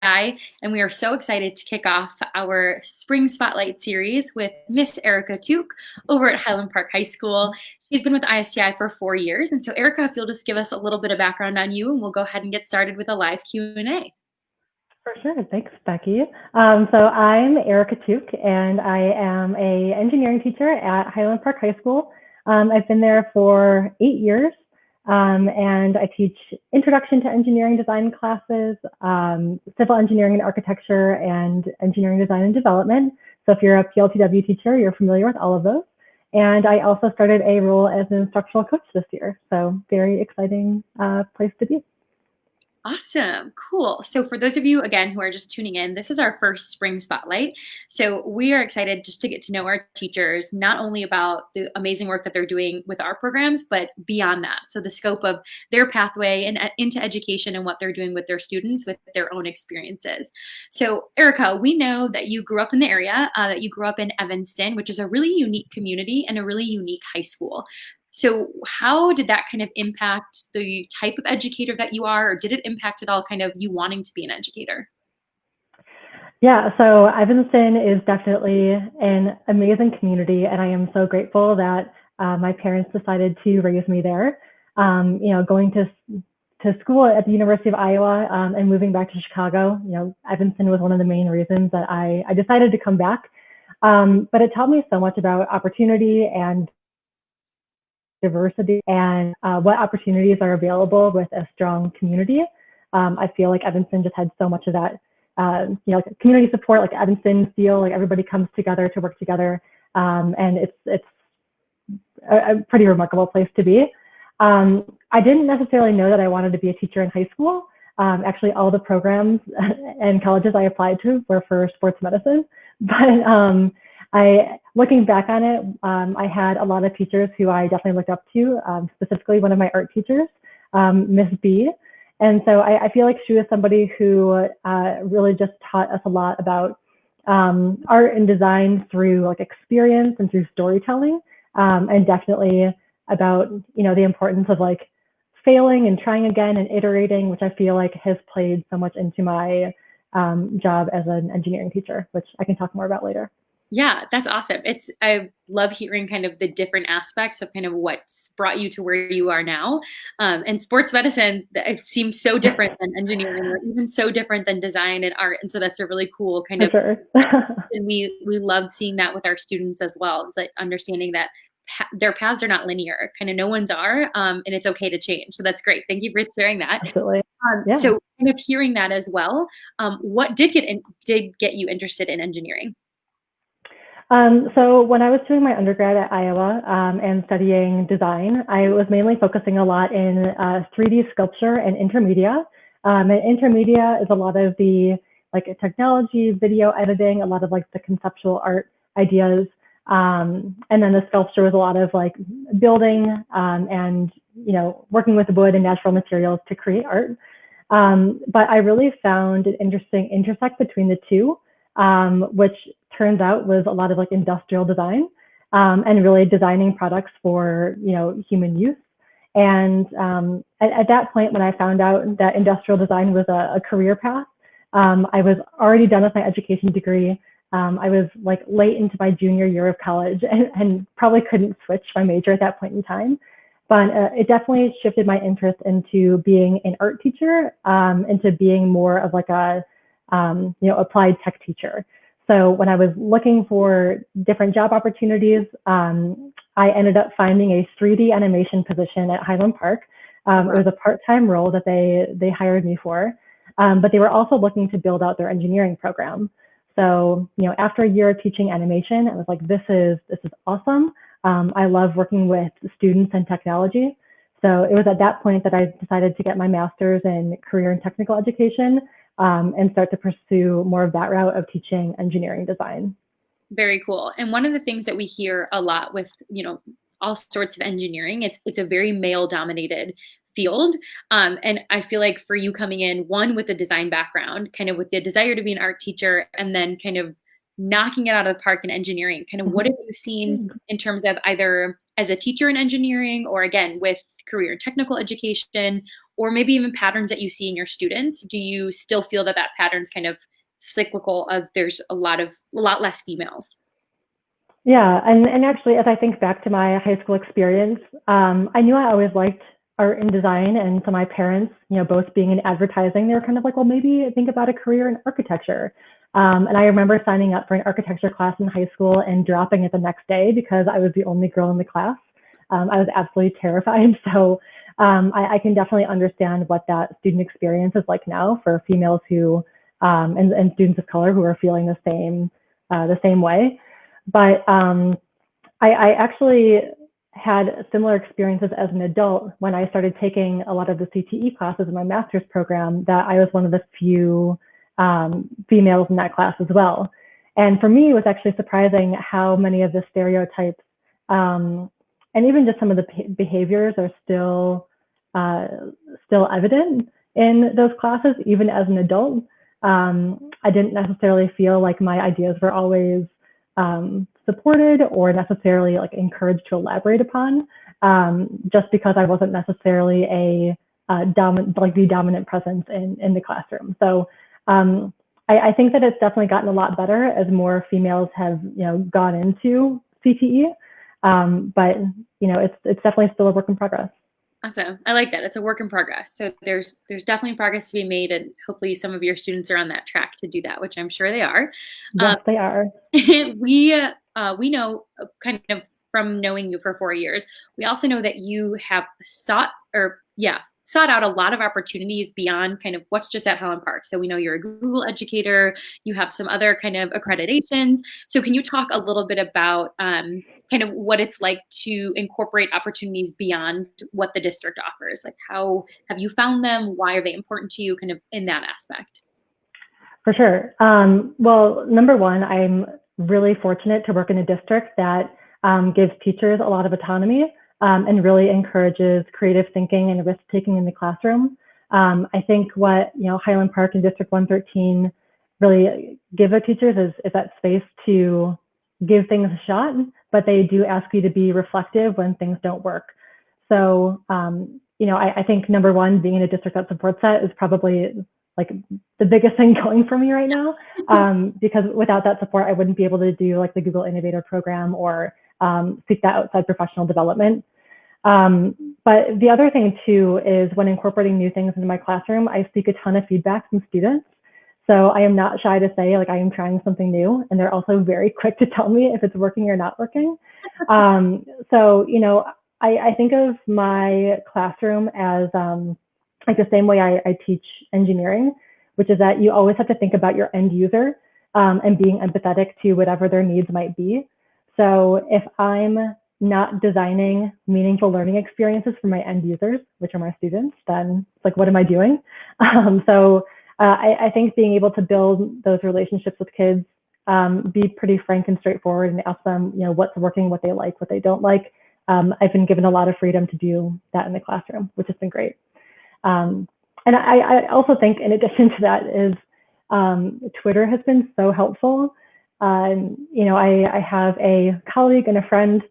ISCI, and we are so excited to kick off our Spring Spotlight series with Miss Erica Tuke over at Highland Park High School. She's been with ISCI for 4 years, and so Erica, if you'll just give us a little bit of background on you, and we'll go ahead and get started with a live Q&A. For sure. Thanks, Becky. So I'm Erica Tuke, and I am an engineering teacher at Highland Park High School. I've been there for 8 years, and I teach introduction to engineering design classes, civil engineering and architecture, and engineering design and development. So if you're a PLTW teacher, you're familiar with all of those. And I also started a role as an instructional coach this year. So very exciting place to be. Awesome. Cool. So for those of you, again, who are just tuning in, this is our first Spring Spotlight. So we are excited just to get to know our teachers, not only about the amazing work that they're doing with our programs, but beyond that. So the scope of their pathway and into education and what they're doing with their students with their own experiences. So Erica, we know that you grew up in the area, that you grew up in Evanston, which is a really unique community and a really unique high school. So how did that kind of impact the type of educator that you are, or did it impact at all kind of you wanting to be an educator? Yeah, so Evanston is definitely an amazing community, and I am so grateful that my parents decided to raise me there. Going to school at the University of Iowa and moving back to Chicago, Evanston was one of the main reasons that I decided to come back. But it taught me so much about opportunity and diversity and what opportunities are available with a strong community. I feel like Evanston just had so much of that, community support, like Evanston feel like everybody comes together to work together. And it's a pretty remarkable place to be. I didn't necessarily know that I wanted to be a teacher in high school. Actually, all the programs and colleges I applied to were for sports medicine, but looking back on it, I had a lot of teachers who I definitely looked up to, specifically one of my art teachers, Miss B. And so I feel like she was somebody who really just taught us a lot about art and design through like experience and through storytelling, and definitely about, the importance of like failing and trying again and iterating, which I feel like has played so much into my job as an engineering teacher, which I can talk more about later. Yeah, that's awesome. I love hearing kind of the different aspects of kind of what's brought you to where you are now. And sports medicine, it seems so different than engineering, or even so different than design and art. And so that's a really cool kind of, sure. and we love seeing that with our students as well. It's like understanding that their paths are not linear, kind of no one's are, and it's okay to change. So that's great. Thank you for sharing that. Absolutely. Yeah. So kind of hearing that as well, what did get you interested in engineering? So when I was doing my undergrad at Iowa and studying design, I was mainly focusing a lot in 3D sculpture and intermedia. And intermedia is a lot of the like technology, video editing, a lot of like the conceptual art ideas. And then the sculpture was a lot of like building and, working with wood and natural materials to create art. But I really found an interesting intersect between the two, which turns out was a lot of like industrial design and really designing products for, human use. And at that point, when I found out that industrial design was a career path, I was already done with my education degree. I was like late into my junior year of college and probably couldn't switch my major at that point in time. But it definitely shifted my interest into being an art teacher, into being more of like a applied tech teacher. So when I was looking for different job opportunities, I ended up finding a 3D animation position at Highland Park. It was a part-time role that they hired me for, but they were also looking to build out their engineering program. So, after a year of teaching animation, I was like, this is awesome. I love working with students and technology. So it was at that point that I decided to get my master's in career and technical education and start to pursue more of that route of teaching engineering design. Very cool. And one of the things that we hear a lot with, all sorts of engineering, it's a very male dominated field. And I feel like for you coming in, one with a design background, kind of with the desire to be an art teacher, and then kind of knocking it out of the park in engineering, kind of what have you seen in terms of either as a teacher in engineering or again with career and technical education? or maybe even patterns that you see in your students? Do you still feel that that pattern's kind of cyclical of there's a lot less females? Yeah, and actually, as I think back to my high school experience, I knew I always liked art and design, and so my parents, both being in advertising, they were kind of like, well, maybe think about a career in architecture. And I remember signing up for an architecture class in high school and dropping it the next day because I was the only girl in the class. I was absolutely terrified. So I can definitely understand what that student experience is like now for females who and students of color who are feeling the same way. But I actually had similar experiences as an adult when I started taking a lot of the CTE classes in my master's program, that I was one of the few females in that class as well. And for me, it was actually surprising how many of the stereotypes and even just some of the behaviors are uh, still evident in those classes, even as an adult. I didn't necessarily feel like my ideas were always supported or necessarily like encouraged to elaborate upon, just because I wasn't necessarily the dominant presence in the classroom. So I think that it's definitely gotten a lot better as more females have gone into CTE, but it's definitely still a work in progress. Awesome. I like that. It's a work in progress. So there's definitely progress to be made, and hopefully some of your students are on that track to do that, which I'm sure they are. Um, Yes, they are. we know kind of from knowing you for 4 years, we also know that you have sought out a lot of opportunities beyond kind of what's just at Highland Park. So we know you're a Google educator, you have some other kind of accreditations. So can you talk a little bit about kind of what it's like to incorporate opportunities beyond what the district offers? Like, how have you found them? Why are they important to you, kind of in that aspect? For sure. Well, number one, I'm really fortunate to work in a district that gives teachers a lot of autonomy and really encourages creative thinking and risk taking in the classroom. I think what Highland Park and District 113 really give their teachers is that space to give things a shot, but they do ask you to be reflective when things don't work. So, I think number one, being in a district that supports that is probably like the biggest thing going for me right now, because without that support, I wouldn't be able to do like the Google Innovator Program or seek that outside professional development. But the other thing too is when incorporating new things into my classroom, I seek a ton of feedback from students. So I am not shy to say like I am trying something new, and they're also very quick to tell me if it's working or not working. So I think of my classroom as like the same way I teach engineering, which is that you always have to think about your end user and being empathetic to whatever their needs might be. So if I'm not designing meaningful learning experiences for my end users, which are my students, then it's like, what am I doing? I think being able to build those relationships with kids, be pretty frank and straightforward and ask them, what's working, what they like, what they don't like. I've been given a lot of freedom to do that in the classroom, which has been great. And I also think in addition to that is Twitter has been so helpful. I have a colleague and a friend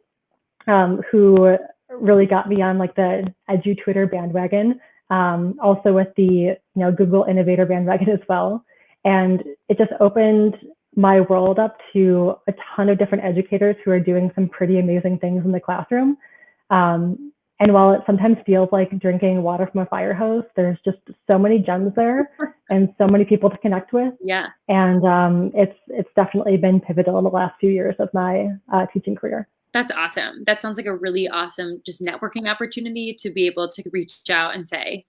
who really got me on like the Edu Twitter bandwagon, also with the Google Innovator bandwagon as well. And it just opened my world up to a ton of different educators who are doing some pretty amazing things in the classroom. And while it sometimes feels like drinking water from a fire hose, there's just so many gems there and so many people to connect with. Yeah. And it's definitely been pivotal in the last few years of my teaching career. That's awesome. That sounds like a really awesome just networking opportunity to be able to reach out and say,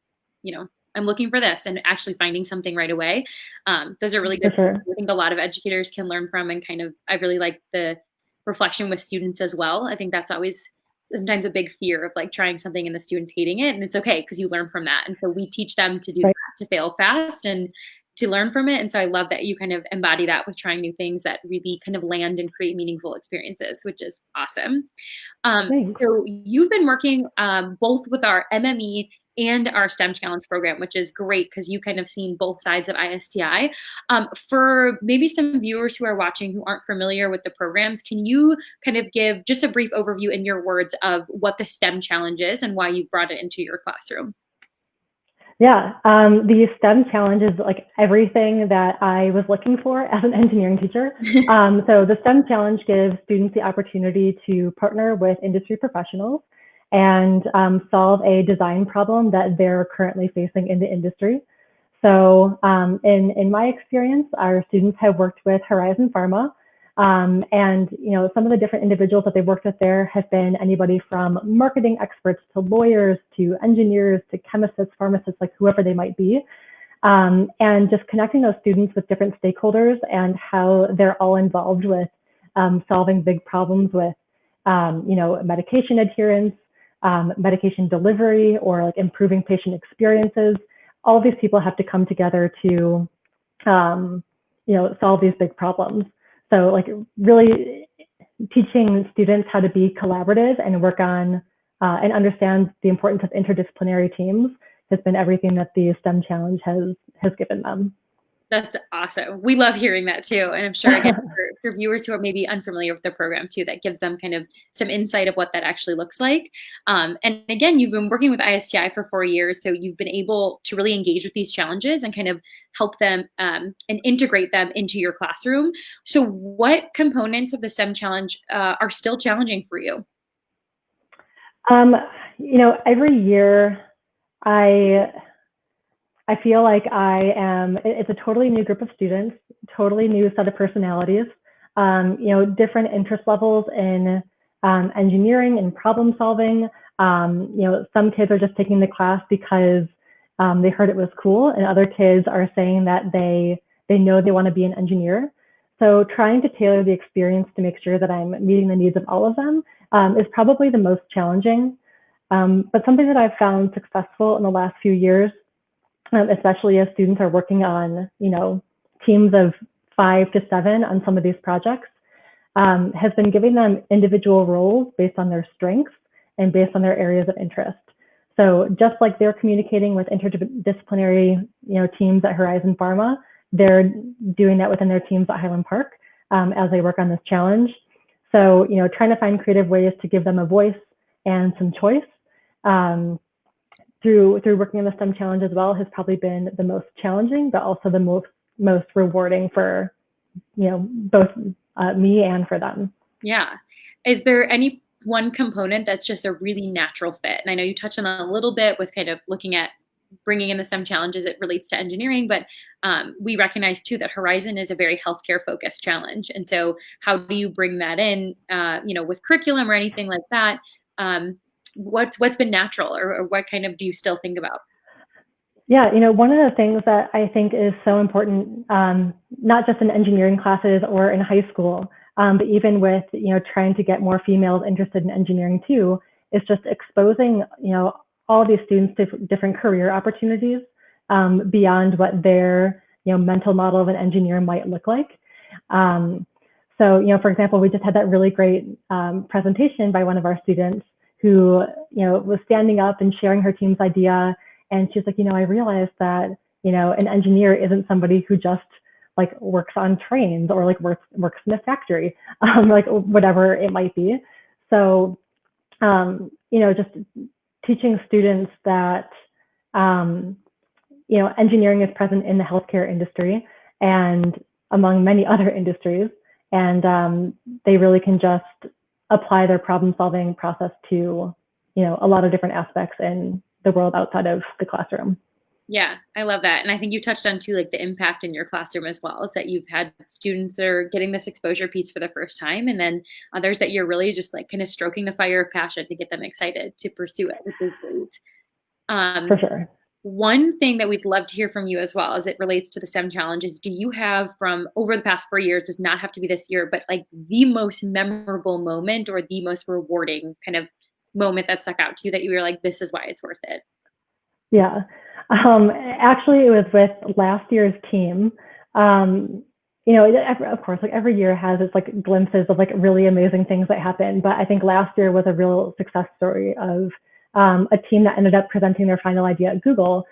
I'm looking for this, and actually finding something right away. Those are really For good. sure. I think a lot of educators can learn from, and kind of, I really like the reflection with students as well. I think that's always sometimes a big fear of like trying something and the students hating it. And it's okay because you learn from that. And so we teach them to do Right. that, to fail fast and to learn from it. And so I love that you kind of embody that with trying new things that really kind of land and create meaningful experiences, which is awesome. Thanks. So you've been working both with our MME and our STEM Challenge program, which is great because you kind of seen both sides of ISTI. For maybe some viewers who are watching who aren't familiar with the programs, can you kind of give just a brief overview in your words of what the STEM Challenge is and why you brought it into your classroom? Yeah, the STEM challenge is like everything that I was looking for as an engineering teacher. So the STEM challenge gives students the opportunity to partner with industry professionals and solve a design problem that they're currently facing in the industry. So in my experience, our students have worked with Horizon Pharma, and some of the different individuals that they've worked with there have been anybody from marketing experts to lawyers to engineers to chemists, pharmacists, like whoever they might be. And just connecting those students with different stakeholders and how they're all involved with solving big problems with, medication adherence, medication delivery, or like improving patient experiences. All these people have to come together to, solve these big problems. So like really teaching students how to be collaborative and work on and understand the importance of interdisciplinary teams has been everything that the STEM challenge has given them. That's awesome. We love hearing that too. And I'm sure, again, for viewers who are maybe unfamiliar with the program too, that gives them kind of some insight of what that actually looks like. And again, you've been working with ISTI for 4 years, so you've been able to really engage with these challenges and kind of help them and integrate them into your classroom. So, what components of the STEM challenge are still challenging for you? um, every year I I feel like it's a totally new group of students, totally new set of personalities, different interest levels in engineering and problem solving. Some kids are just taking the class because they heard it was cool, and other kids are saying that they know they want to be an engineer. So trying to tailor the experience to make sure that I'm meeting the needs of all of them is probably the most challenging. But something that I've found successful in the last few years, especially as students are working on, teams of 5 to 7 on some of these projects, has been giving them individual roles based on their strengths and based on their areas of interest. So just like they're communicating with interdisciplinary, teams at Horizon Pharma, they're doing that within their teams at Highland Park as they work on this challenge. So, trying to find creative ways to give them a voice and some choice. Through working on the STEM challenge as well has probably been the most challenging, but also the most rewarding for both me and for them. Yeah. Is there any one component that's just a really natural fit? And I know you touched on that a little bit with kind of looking at bringing in the STEM challenges it relates to engineering, but we recognize too that Horizon is a very healthcare focused challenge. And so how do you bring that in, with curriculum or anything like that? What's been natural, or what kind of do you still think about? Yeah, one of the things that I think is so important, not just in engineering classes or in high school, but even with, trying to get more females interested in engineering too, is just exposing, all these students to different career opportunities beyond what their, mental model of an engineer might look like. So, for example, we just had that really great presentation by one of our students who, was standing up and sharing her team's idea. And she's like, I realized that, an engineer isn't somebody who just like works on trains or like works in a factory, like whatever it might be. So, just teaching students that, engineering is present in the healthcare industry and among many other industries. And they really can just apply their problem solving process to, a lot of different aspects in the world outside of the classroom. Yeah, I love that. And I think you touched on too, like the impact in your classroom as well, is that you've had students that are getting this exposure piece for the first time, and then others that you're really just like kind of stroking the fire of passion to get them excited to pursue it, which is great. For Um, sure. One thing that we'd love to hear from you as well as it relates to the STEM challenges, do you have from over the past 4 years, does not have to be this year, but like the most memorable moment or the most rewarding kind of moment that stuck out to you that you were like, this is why it's worth it? Yeah. Actually, it was with last year's team. Of course, like every year has its like glimpses of like really amazing things that happen. But I think last year was a real success story of a team that ended up presenting their final idea at Google.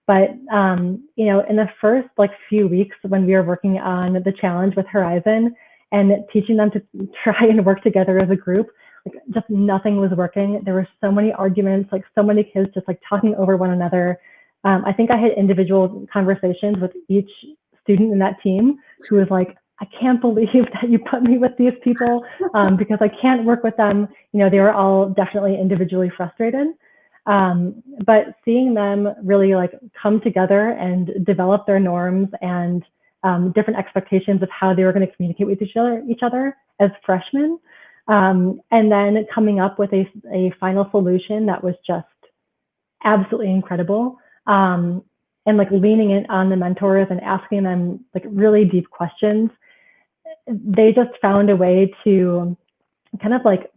But in the first like few weeks when we were working on the challenge with Horizon and teaching them to try and work together as a group, like just nothing was working. There were so many arguments, like so many kids just like talking over one another. I think I had individual conversations with each student in that team who was like, I can't believe that you put me with these people because I can't work with them. You know, they were all definitely individually frustrated. But seeing them really like come together and develop their norms and different expectations of how they were going to communicate with each other as freshmen, and then coming up with a final solution that was just absolutely incredible. And like leaning in on the mentors and asking them like really deep questions. They just found a way to kind of like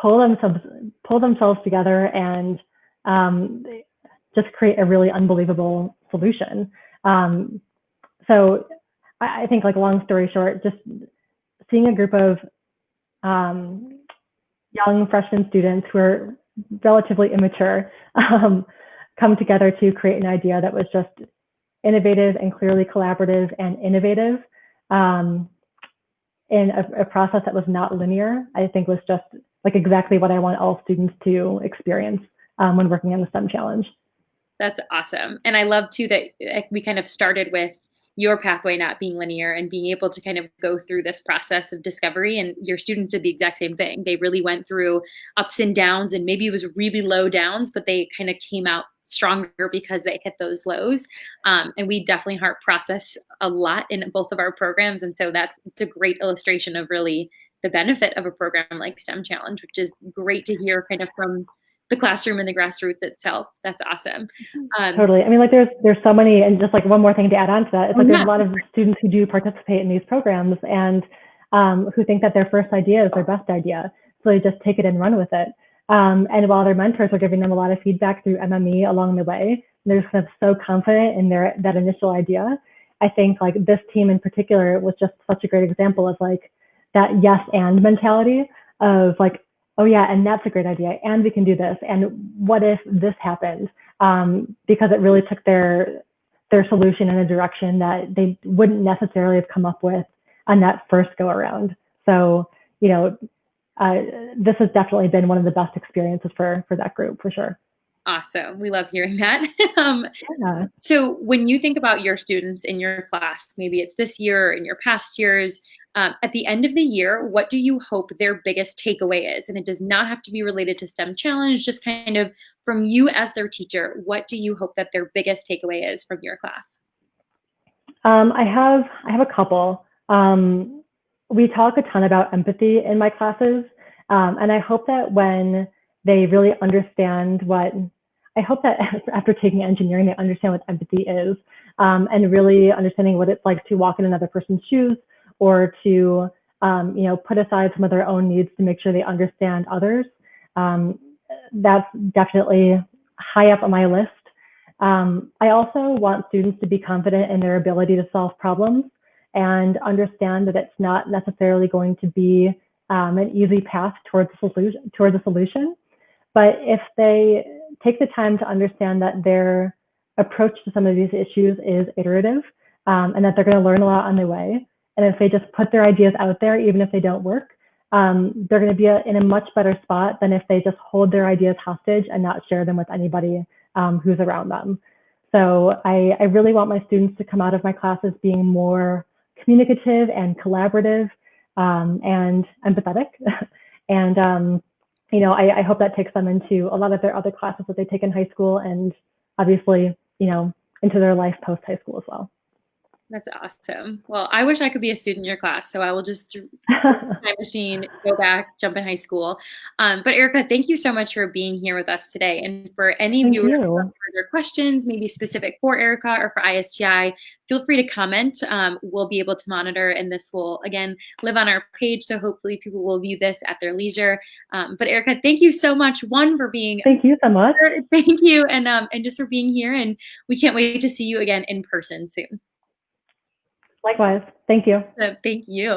pull themselves together and just create a really unbelievable solution. So I think, like, long story short, just seeing a group of young freshman students who are relatively immature come together to create an idea that was just innovative and clearly collaborative and innovative in a process that was not linear, I think was just like exactly what I want all students to experience when working on the STEM challenge. That's awesome. And I love too that we kind of started with your pathway not being linear and being able to kind of go through this process of discovery. And your students did the exact same thing. They really went through ups and downs, and maybe it was really low downs, but they kind of came out stronger because they hit those lows. And we definitely heart process a lot in both of our programs. And so it's a great illustration of really the benefit of a program like STEM Challenge, which is great to hear kind of from the classroom and the grassroots itself. That's awesome. Totally. I mean, like there's so many, and just like one more thing to add on to that, it's like there's Yeah. a lot of students who do participate in these programs and who think that their first idea is their best idea. So they just take it and run with it. And while their mentors are giving them a lot of feedback through MME along the way, they're just kind of so confident in that initial idea. I think like this team in particular was just such a great example of like that yes and mentality of like, oh yeah, and that's a great idea, and we can do this, and what if this happened? Because it really took their solution in a direction that they wouldn't necessarily have come up with on that first go around. So, you know, this has definitely been one of the best experiences for that group, for sure. Awesome. We love hearing that. Yeah. So when you think about your students in your class, maybe it's this year or in your past years, at the end of the year, what do you hope their biggest takeaway is? And it does not have to be related to STEM Challenge, just kind of from you as their teacher. What do you hope that their biggest takeaway is from your class? I have a couple. We talk a ton about empathy in my classes, and I hope that when they really understand I hope that after taking engineering, they understand what empathy is, and really understanding what it's like to walk in another person's shoes or to, put aside some of their own needs to make sure they understand others. That's definitely high up on my list. I also want students to be confident in their ability to solve problems and understand that it's not necessarily going to be an easy path towards a solution. But if they take the time to understand that their approach to some of these issues is iterative, and that they're going to learn a lot on the way, and if they just put their ideas out there, even if they don't work, they're going to be in a much better spot than if they just hold their ideas hostage and not share them with anybody who's around them. So I really want my students to come out of my classes being more communicative and collaborative and empathetic. And, I hope that takes them into a lot of their other classes that they take in high school and obviously, into their life post high school as well. That's awesome. Well, I wish I could be a student in your class, so I will just time machine, go back, jump in high school. But Erica, thank you so much for being here with us today. And for any Thank viewers who you. have further questions, maybe specific for Erica or for ISTI, feel free to comment. We'll be able to monitor, and this will, again, live on our page. So hopefully people will view this at their leisure. But Erica, thank you so much, one, for being Thank you so much. thank you, and just for being here. And we can't wait to see you again in person soon. Likewise. Thank you. So thank you.